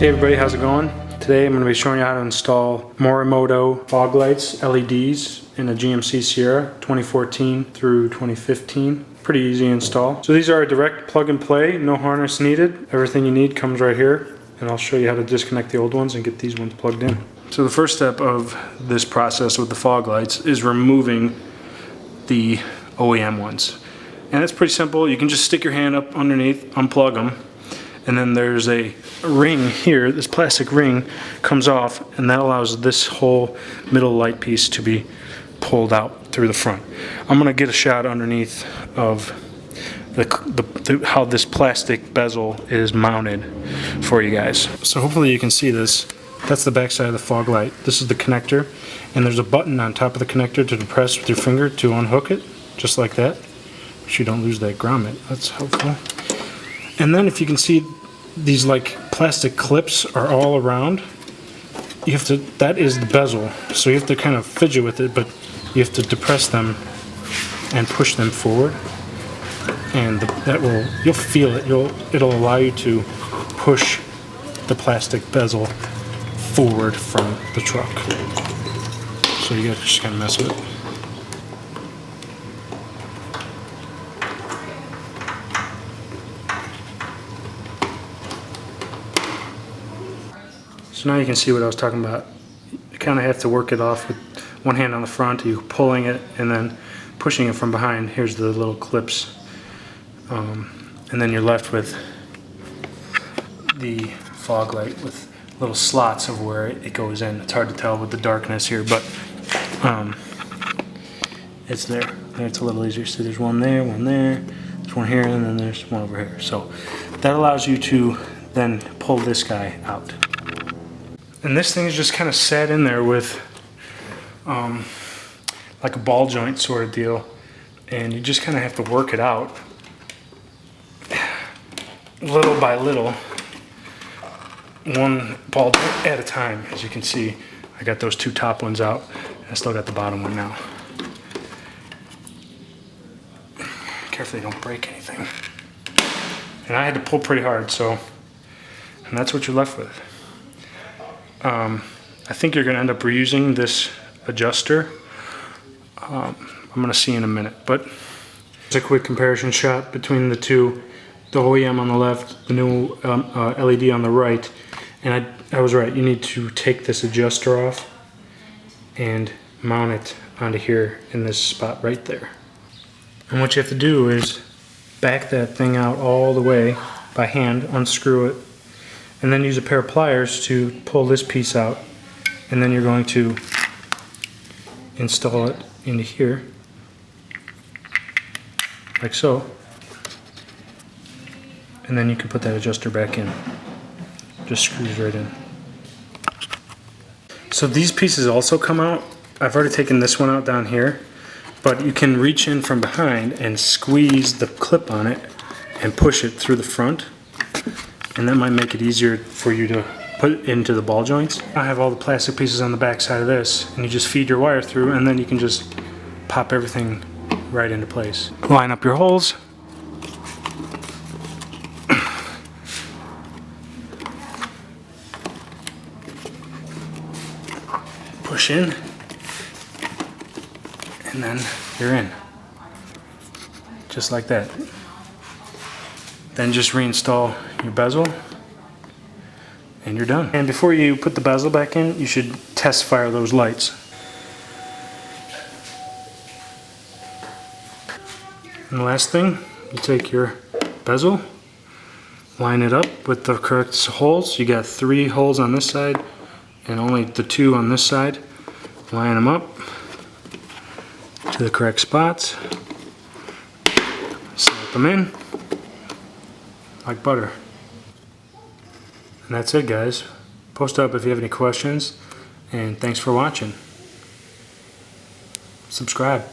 Hey everybody, how's it going? Today I'm going to be showing you how to install Morimoto fog lights, LEDs in a GMC Sierra 2014 through 2015. Pretty easy install. So these are a direct plug and play, no harness needed. Everything you need comes right here, and I'll show you how to disconnect the old ones and get these ones plugged in. So the first step of this process with the fog lights is removing the OEM ones. And it's pretty simple. You can just stick your hand up underneath, unplug them, and then there's a ring here. This plastic ring comes off, and that allows this whole middle light piece to be pulled out through the front. I'm gonna get a shot underneath of how this plastic bezel is mounted for you guys. So hopefully you can see this. That's the back side of the fog light. This is the connector, and there's a button on top of the connector to depress with your finger to unhook it, just like that. So you don't lose that grommet. That's helpful. And then if you can see, these like plastic clips are all around. You have to, that is the bezel. So you have to kind of fidget with it, but you have to depress them and push them forward. And that will, you'll feel it. It'll allow you to push the plastic bezel forward from the truck. So you gotta just kind of mess with it. So now you can see what I was talking about. You kind of have to work it off with one hand on the front, you pulling it and then pushing it from behind. Here's the little clips. And then you're left with the fog light with little slots of where it goes in. It's hard to tell with the darkness here, but it's there. It's a little easier. So there's one there, there's one here, and then there's one over here. So that allows you to then pull this guy out. And this thing is just kind of sat in there with like a ball joint sort of deal, and you just kind of have to work it out little by little, one ball joint at a time. As you can see, I got those two top ones out, and I still got the bottom one now. Carefully don't break anything. And I had to pull pretty hard, so, and that's what you're left with. I think you're going to end up reusing this adjuster. I'm going to see in a minute, but it's a quick comparison shot between the two, the OEM on the left, the new LED on the right. And I was right, you need to take this adjuster off and mount it onto here in this spot right there. And what you have to do is back that thing out all the way by hand, unscrew it, and then use a pair of pliers to pull this piece out, and then you're going to install it into here, like so, and then you can put that adjuster back in. Just screws right in. So these pieces also come out. I've already taken this one out down here, but you can reach in from behind and squeeze the clip on it and push it through the front. And that might make it easier for you to put it into the ball joints. I have all the plastic pieces on the back side of this, and you just feed your wire through, and then you can just pop everything right into place. Line up your holes. Push in, and then you're in. Just like that. Then just reinstall your bezel, and you're done. And before you put the bezel back in, you should test fire those lights. And the last thing, you take your bezel, line it up with the correct holes. You got 3 holes on this side and only the 2 on this side. Line them up to the correct spots, slip them in like butter. And that's it, guys. Post up if you have any questions, and thanks for watching. Subscribe.